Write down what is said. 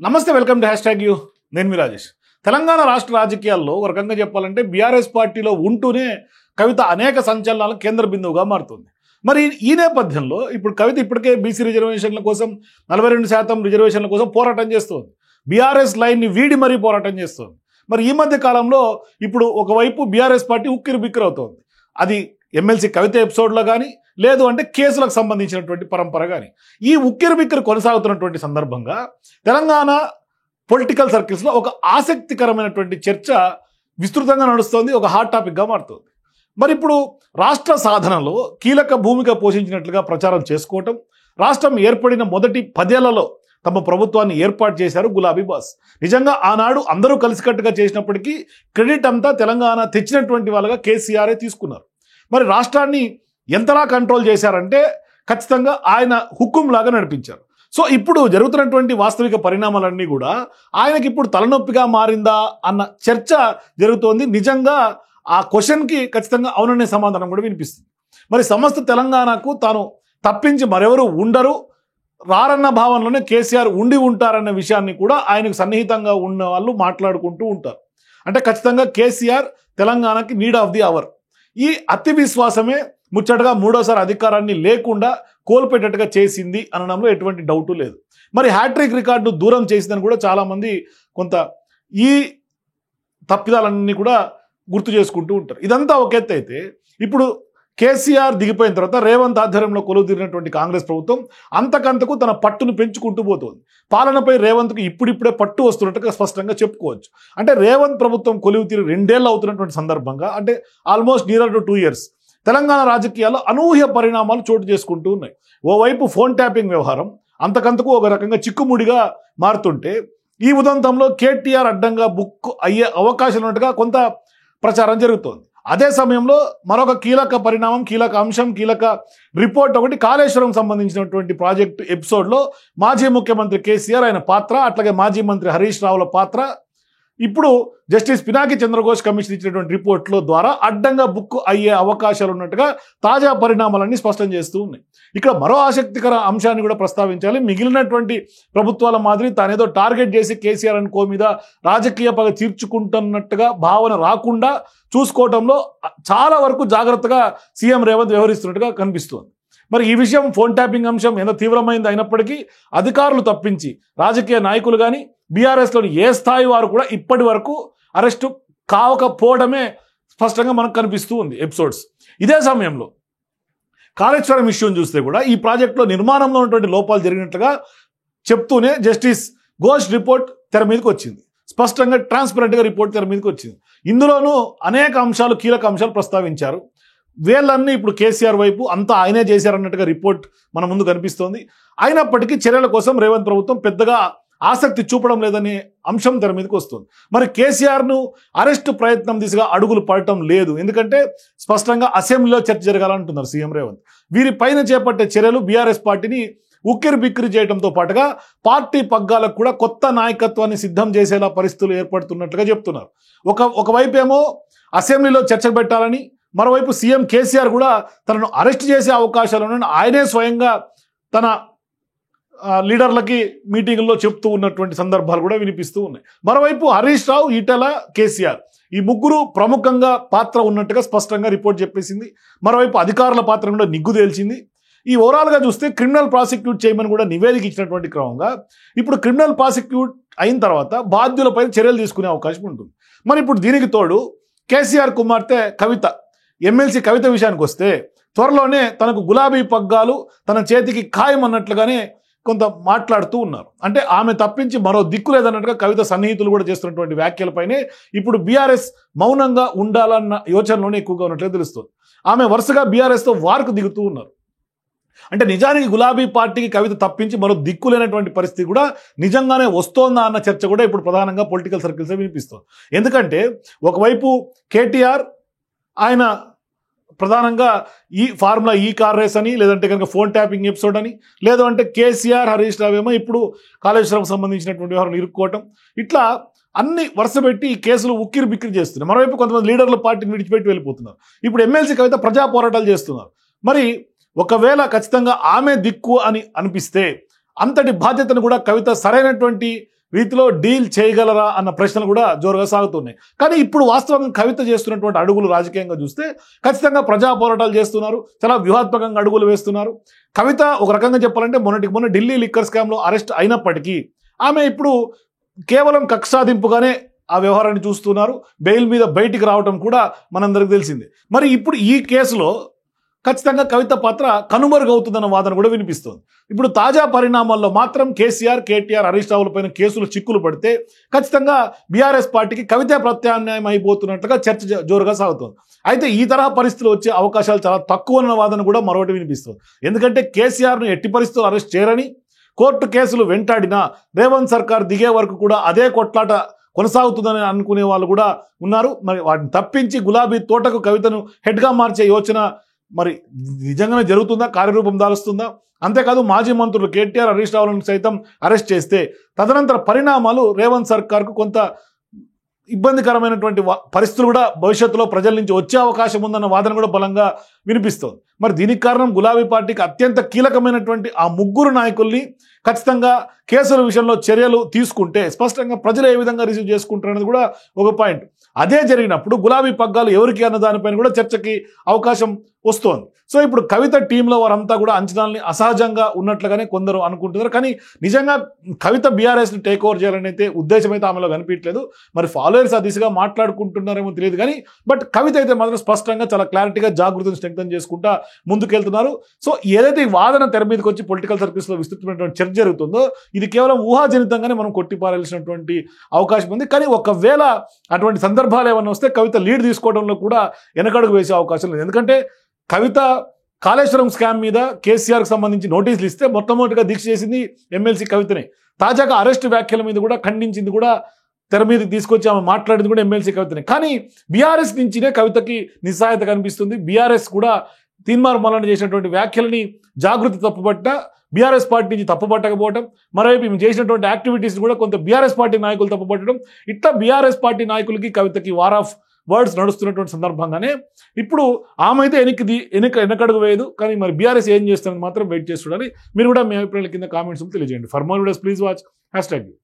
నమస్తే, welcome to #you. నేను మీ రాజేష్. తెలంగాణ రాష్ట్ర రాజకీయాల్లో ఒక రకంగా చెప్పాలంటే బీఆర్ఎస్ పార్టీలో ఉంటూనే కవిత అనేక సంచలనాల కేంద్ర బిందువుగా మారుతుంది. మరి ఈ నేపథ్యంలో ఇప్పుడు కవిత ఇప్పటికే బీసీ రిజర్వేషన్ల కోసం 42% రిజర్వేషన్ల కోసం పోరాటం చేస్తుంది. బీఆర్ఎస్ లైన్ని వీడి మరీ పోరాటం చేస్తుంది. మరి ఈ మధ్య కాలంలో ఇప్పుడు ఒకవైపు బీఆర్ఎస్ పార్టీ ఉక్కిరి బిక్కిరి అవుతోంది. అది ఎమ్మెల్సీ కవిత ఎపిసోడ్లో కానీ లేదు అంటే కేసులకు సంబంధించినటువంటి పరంపర కానీ ఈ ఉక్కిరి బిక్కిరి కొనసాగుతున్నటువంటి సందర్భంగా తెలంగాణ పొలిటికల్ సర్కిల్స్లో ఒక ఆసక్తికరమైనటువంటి చర్చ విస్తృతంగా నడుస్తోంది, ఒక హాట్ టాపిక్గా మారుతుంది. మరి ఇప్పుడు రాష్ట్ర సాధనలో కీలక భూమిక పోషించినట్లుగా ప్రచారం చేసుకోవటం, రాష్ట్రం ఏర్పడిన మొదటి 10 ఏళ్లలో తమ ప్రభుత్వాన్ని ఏర్పాటు చేశారు గులాబీ బాస్. నిజంగా ఆనాడు అందరూ కలిసికట్టుగా చేసినప్పటికీ క్రెడిట్ అంతా తెలంగాణ తెచ్చినటువంటి వాళ్ళగా కేసీఆరే తీసుకున్నారు. మరి రాష్ట్రాన్ని ఎంతలా కంట్రోల్ చేశారంటే ఖచ్చితంగా ఆయన హుకుం లాగా నడిపించారు. సో ఇప్పుడు జరుగుతున్నటువంటి వాస్తవిక పరిణామాలన్నీ కూడా ఆయనకి ఇప్పుడు తలనొప్పిగా మారిందా అన్న చర్చ జరుగుతోంది. నిజంగా ఆ క్వశ్చన్కి ఖచ్చితంగా అవుననే సమాధానం కూడా వినిపిస్తుంది. మరి సమస్త తెలంగాణకు తాను తప్పించి మరెవరు ఉండరు, రారన్న భావనలోనే కేసీఆర్ ఉండి ఉంటారన్న విషయాన్ని కూడా ఆయనకు సన్నిహితంగా ఉన్న వాళ్ళు మాట్లాడుకుంటూ ఉంటారు. అంటే ఖచ్చితంగా కేసీఆర్ తెలంగాణకి నీడ్ ఆఫ్ ది అవర్. ఈ అతి విశ్వాసమే ముచ్చటగా మూడోసారి అధికారాన్ని లేకుండా కోల్పోయేటట్టుగా చేసింది అనడంలో ఎటువంటి డౌటు లేదు. మరి హ్యాట్రిక్ రికార్డును దూరం చేసిందని కూడా చాలామంది కొంత ఈ తప్పిదాలన్నీ కూడా గుర్తు చేసుకుంటూ ఉంటారు. ఇదంతా ఒక ఎత్తు అయితే ఇప్పుడు కేసీఆర్ దిగిపోయిన తర్వాత రేవంత్ ఆధ్వర్యంలో కొలువుదీరినటువంటి కాంగ్రెస్ ప్రభుత్వం అంతకంతకు తన పట్టును పెంచుకుంటూ పోతుంది. పాలనపై రేవంత్కు ఇప్పుడిప్పుడే పట్టు వస్తున్నట్టుగా స్పష్టంగా చెప్పుకోవచ్చు. అంటే రేవంత్ ప్రభుత్వం కొలువుతీరి 2 ఏళ్ళు అవుతున్నటువంటి సందర్భంగా, అంటే almost near to 2 years, Telangana రాజకీయాల్లో అనూహ్య పరిణామాలు చోటు చేసుకుంటూ ఉన్నాయి. ఓవైపు ఫోన్ ట్యాపింగ్ వ్యవహారం అంతకంతకు ఒక రకంగా చిక్కుముడిగా మారుతుంటే, ఈ ఉదంతంలో కేటీఆర్ అడ్డంగా బుక్ అయ్యే అవకాశం ఉన్నట్టుగా కొంత ప్రచారం జరుగుతోంది. అదే సమయంలో మరొక కీలక పరిణామం, కీలక అంశం, కీలక రిపోర్ట్ ఒకటి కాళేశ్వరం సంబంధించినటువంటి ప్రాజెక్టు ఎపిసోడ్లో మాజీ ముఖ్యమంత్రి కేసీఆర్ ఆయన పాత్ర, అట్లాగే మాజీ మంత్రి హరీష్ రావుల పాత్ర ఇప్పుడు జస్టిస్ పినాకి చంద్రఘోష్ కమిషన్ ఇచ్చినటువంటి రిపోర్ట్లో ద్వారా అడ్డంగా బుక్ అయ్యే అవకాశాలు ఉన్నట్టుగా తాజా పరిణామాలన్నీ స్పష్టం చేస్తూ ఉన్నాయి. ఇక్కడ మరో ఆసక్తికర అంశాన్ని కూడా ప్రస్తావించాలి. మిగిలినటువంటి ప్రభుత్వాల మాదిరి తానేదో టార్గెట్ చేసి కేసీఆర్ అండ్ కో మీద రాజకీయ పగ తీర్చుకుంటున్నట్టుగా భావన రాకుండా చూసుకోవడంలో చాలా వరకు జాగ్రత్తగా సీఎం రేవంత్ వ్యవహరిస్తున్నట్టుగా కనిపిస్తోంది. మరి ఈ విషయం ఫోన్ ట్యాపింగ్ అంశం ఎంత తీవ్రమైంది అయినప్పటికీ అధికారులు తప్పించి రాజకీయ నాయకులు కానీ బీఆర్ఎస్లోని ఏ స్థాయి వారు కూడా ఇప్పటి వరకు అరెస్టు కావకపోవడమే స్పష్టంగా మనకు కనిపిస్తూ ఉంది ఎపిసోడ్స్. ఇదే సమయంలో కాళేశ్వరం ఇష్యూని చూస్తే కూడా ఈ ప్రాజెక్టులో నిర్మాణంలో ఉన్నటువంటి లోపాలు జరిగినట్లుగా చెప్తూనే జస్టిస్ ఘోష్ రిపోర్ట్ తెర మీదకి వచ్చింది. స్పష్టంగా ట్రాన్స్పరెంట్గా రిపోర్ట్ తెర మీదకి వచ్చింది. ఇందులోనూ అనేక అంశాలు, కీలక అంశాలు ప్రస్తావించారు. వీళ్ళన్నీ ఇప్పుడు కేసీఆర్ వైపు అంతా ఆయనే చేశారన్నట్టుగా రిపోర్ట్ మన ముందు కనిపిస్తోంది. అయినప్పటికీ చర్యల కోసం రేవంత్ ప్రభుత్వం పెద్దగా ఆసక్తి చూపడం లేదనే అంశం తెర మీదకి వస్తుంది. మరి కేసీఆర్ను అరెస్టు ప్రయత్నం దిశగా అడుగులు పడటం లేదు. ఎందుకంటే స్పష్టంగా అసెంబ్లీలో చర్చ జరగాలంటున్నారు సీఎం రేవంత్. వీరిపైన చేపట్టే చర్యలు బీఆర్ఎస్ పార్టీని ఉక్కిరి బిక్కిరి చేయడంతో పాటుగా పార్టీ పగ్గాలకు కూడా కొత్త నాయకత్వాన్ని సిద్ధం చేసేలా పరిస్థితులు ఏర్పడుతున్నట్లుగా చెప్తున్నారు. ఒకవైపు ఏమో అసెంబ్లీలో చర్చ పెట్టాలని, మరోవైపు సీఎం కేసీఆర్ కూడా తనను అరెస్ట్ చేసే అవకాశాలను ఆయనే స్వయంగా తన లీడర్లకి మీటింగుల్లో చెప్తూ ఉన్నటువంటి సందర్భాలు కూడా వినిపిస్తూ ఉన్నాయి. మరోవైపు హరీష్ రావు, ఈటెల, కేసీఆర్ ఈ ముగ్గురు ప్రముఖంగా పాత్ర ఉన్నట్టుగా స్పష్టంగా రిపోర్ట్ చెప్పేసింది. మరోవైపు అధికారుల పాత్ర కూడా నిగ్గు తేల్చింది. ఈ ఓవరాల్గా చూస్తే క్రిమినల్ ప్రాసిక్యూట్ చేయమని కూడా నివేదిక ఇచ్చినటువంటి క్రమంగా ఇప్పుడు క్రిమినల్ ప్రాసిక్యూట్ అయిన తర్వాత బాధ్యులపై చర్యలు తీసుకునే అవకాశం ఉంటుంది. మరి ఇప్పుడు దీనికి తోడు కేసీఆర్ కుమార్తె కవిత, ఎమ్మెల్సీ కవిత విషయానికి వస్తే త్వరలోనే తనకు గులాబీ పగ్గాలు తన చేతికి ఖాయం అన్నట్లుగానే కొంత మాట్లాడుతూ ఉన్నారు. అంటే ఆమె తప్పించి మరో దిక్కు లేదన్నట్టుగా కవిత సన్నిహితులు కూడా చేస్తున్నటువంటి వ్యాఖ్యలపైనే ఇప్పుడు బీఆర్ఎస్ మౌనంగా ఉండాలన్న యోచనలోనే ఎక్కువగా ఉన్నట్లుగా తెలుస్తుంది. ఆమె వరుసగా బీఆర్ఎస్తో వార్కు దిగుతూ ఉన్నారు. అంటే నిజానికి గులాబీ పార్టీకి కవిత తప్పించి మరో దిక్కు లేనటువంటి పరిస్థితి కూడా నిజంగానే వస్తోందా అన్న చర్చ కూడా ఇప్పుడు ప్రధానంగా పొలిటికల్ సర్కిల్స్ వినిపిస్తుంది. ఎందుకంటే ఒకవైపు కేటీఆర్ ఆయన ప్రధానంగా ఈ ఫార్ములా ఈ కార్ రేస్ అని, లేదంటే కనుక ఫోన్ ట్యాపింగ్ ఎపిసోడ్ అని, లేదు అంటే కేసీఆర్, హరీష్ రావు ఏమో ఇప్పుడు కాళేశ్వరం సంబంధించినటువంటి వ్యవహారం ఇరుక్కోవటం, ఇట్లా అన్ని వరుసపెట్టి ఈ కేసులు ఉక్కిరి బిక్కిరి చేస్తున్నారు. మరోవైపు కొంతమంది లీడర్లు పార్టీని విడిచిపెట్టి వెళ్ళిపోతున్నారు. ఇప్పుడు ఎమ్మెల్సీ కవిత ప్రజా పోరాటాలు చేస్తున్నారు. మరి ఒకవేళ ఖచ్చితంగా ఆమె దిక్కు అని అనిపిస్తే అంతటి బాధ్యతను కూడా కవిత సరైనటువంటి రీతిలో డీల్ చేయగలరా అన్న ప్రశ్నలు కూడా జోరుగా సాగుతున్నాయి. కానీ ఇప్పుడు వాస్తవంగా కవిత చేస్తున్నటువంటి అడుగులు రాజకీయంగా చూస్తే ఖచ్చితంగా ప్రజా పోరాటాలు చేస్తున్నారు, చాలా వ్యూహాత్మకంగా అడుగులు వేస్తున్నారు. కవిత ఒక రకంగా చెప్పాలంటే మొన్న ఢిల్లీ లిక్కర్ స్కామ్లో అరెస్ట్ అయినప్పటికీ ఆమె ఇప్పుడు కేవలం కక్ష సాధింపుగానే ఆ వ్యవహారాన్ని చూస్తున్నారు. బెయిల్ మీద బయటికి రావడం కూడా మనందరికీ తెలిసిందే. మరి ఇప్పుడు ఈ కేసులో ఖచ్చితంగా కవిత పాత్ర కనుమరుగవుతుందన్న వాదన కూడా వినిపిస్తోంది. ఇప్పుడు తాజా పరిణామాల్లో మాత్రం కేసీఆర్, కేటీఆర్, హరీష్ రావులపైన కేసులు చిక్కులు పడితే ఖచ్చితంగా బీఆర్ఎస్ పార్టీకి కవిత ప్రత్యామ్నాయం అయిపోతున్నట్లుగా చర్చ జోరుగా సాగుతోంది. అయితే ఈ తరహా పరిస్థితులు వచ్చే అవకాశాలు చాలా తక్కువ అన్న వాదన కూడా మరొకటి వినిపిస్తుంది. ఎందుకంటే కేసీఆర్ను ఎట్టి పరిస్థితులు అరెస్ట్ చేయరని, కోర్టు కేసులు వెంటాడినా రేవంత్ సర్కార్ దిగే వరకు కూడా అదే కొట్లాట కొనసాగుతుందని అనుకునే వాళ్ళు కూడా ఉన్నారు. మరి వాటిని తప్పించి గులాబీ తోటకు కవితను హెడ్గా మార్చే యోచన మరి నిజంగానే జరుగుతుందా, కార్యరూపం దాలుస్తుందా? అంతేకాదు మాజీ మంత్రులు కేటీఆర్, హరీష్ రావులను సైతం అరెస్ట్ చేస్తే తదనంతర పరిణామాలు రేవంత్ సర్కార్కు కొంత ఇబ్బందికరమైనటువంటి పరిస్థితులు కూడా భవిష్యత్తులో ప్రజల నుంచి వచ్చే అవకాశం ఉందన్న వాదన కూడా బలంగా వినిపిస్తోంది. మరి దీనికి కారణం గులాబీ పార్టీకి అత్యంత కీలకమైనటువంటి ఆ ముగ్గురు నాయకుల్ని ఖచ్చితంగా కేసుల విషయంలో చర్యలు తీసుకుంటే స్పష్టంగా ప్రజలు ఏ విధంగా రిసీవ్ చేసుకుంటారనేది కూడా ఒక పాయింట్. అదే జరిగినప్పుడు గులాబీ పగ్గాలు ఎవరికి అన్న దానిపైన కూడా చర్చకి అవకాశం వస్తోంది. సో ఇప్పుడు కవిత టీంలో వారంతా కూడా అంచనాలని అసహజంగా ఉన్నట్లుగానే కొందరు అనుకుంటున్నారు. కానీ నిజంగా కవిత బీఆర్ఎస్ని టేక్ ఓవర్ చేయాలని అయితే ఉద్దేశం అయితే ఆమెలో కనిపించలేదు. మరి ఫాలోయర్స్ ఆ దిశగా మాట్లాడుకుంటున్నారేమో తెలియదు కానీ బట్ కవిత అయితే మాత్రం స్పష్టంగా చాలా క్లారిటీగా జాగృతిని స్ట్రెంగ్తన్ చేసుకుంటా ముందుకెళ్తున్నారు. సో ఏదైతే ఈ వాదన తెర మీదకి వచ్చి పొలిటికల్ సర్కిల్స్లో విస్తృతమైనటువంటి చర్చ జరుగుతుందో ఇది కేవలం ఊహాజనితంగానే మనం కొట్టిపారాల్సినటువంటి అవకాశం ఉంది. కానీ ఒకవేళ అటువంటి సందర్భాలు ఏమైనా వస్తే కవిత లీడ్ తీసుకోవడంలో కూడా వెనకడుగు వేసే అవకాశం లేదు. ఎందుకంటే కవిత కాళేశ్వరం స్కామ్ మీద కేసీఆర్కి సంబంధించి నోటీసులు ఇస్తే మొట్టమొదటిగా దీక్ష చేసింది ఎమ్మెల్సీ కవితనే. తాజాగా అరెస్ట్ వ్యాఖ్యల మీద కూడా ఖండించింది కూడా తెర మీదకి తీసుకొచ్చి ఆమె మాట్లాడింది కూడా ఎమ్మెల్సీ కవితనే. కానీ బీఆర్ఎస్ నుంచినే కవితకి నిస్సహాయత కనిపిస్తుంది. బీఆర్ఎస్ కూడా తీన్మార్ మల్లన్న చేసినటువంటి వ్యాఖ్యలని జాగృతి తప్పుపట్ట, బీఆర్ఎస్ పార్టీ నుంచి తప్పుపట్టకపోవడం, మరోవైపు ఈమె చేసినటువంటి యాక్టివిటీస్ కూడా కొంత బీఆర్ఎస్ పార్టీ నాయకులు తప్పుపట్టడం, ఇట్లా బీఆర్ఎస్ పార్టీ నాయకులకి కవితకి వార్ ఆఫ్ వర్డ్స్ నడుస్తున్నటువంటి సందర్భంగానే ఇప్పుడు ఆమె అయితే వెనకడుగు వేయదు. కానీ మరి బీఆర్ఎస్ ఏం చేస్తారని మాత్రం వెయిట్ చేసి చూడాలి. మీరు కూడా మీ అభిప్రాయాల కింద కామెంట్స్ తెలియజేయండి. For more videos please watch #.